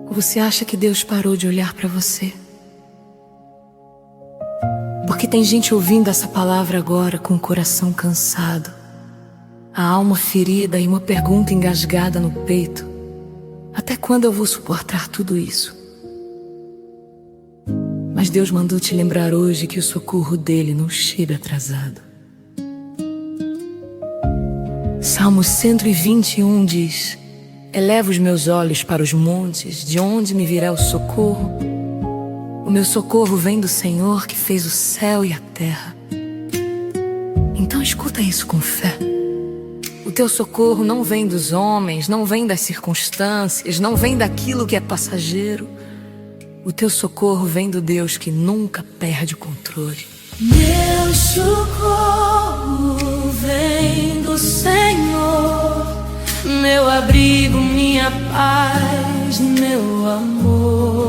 Ou você acha que Deus parou de olhar para você? Porque tem gente ouvindo essa palavra agora com o coração cansado, a alma ferida e uma pergunta engasgada no peito: até quando eu vou suportar tudo isso? Mas Deus mandou te lembrar hoje que o socorro dele não chega atrasado. Salmos 121 diz: eleva os meus olhos para os montes, de onde me virá o socorro? O meu socorro vem do Senhor que fez o céu e a terra. Então escuta isso com fé. O teu socorro não vem dos homens, não vem das circunstâncias, não vem daquilo que é passageiro. O teu socorro vem do Deus que nunca perde o controle. Meu socorro vem do Senhor, meu abrigo, minha paz, meu amor.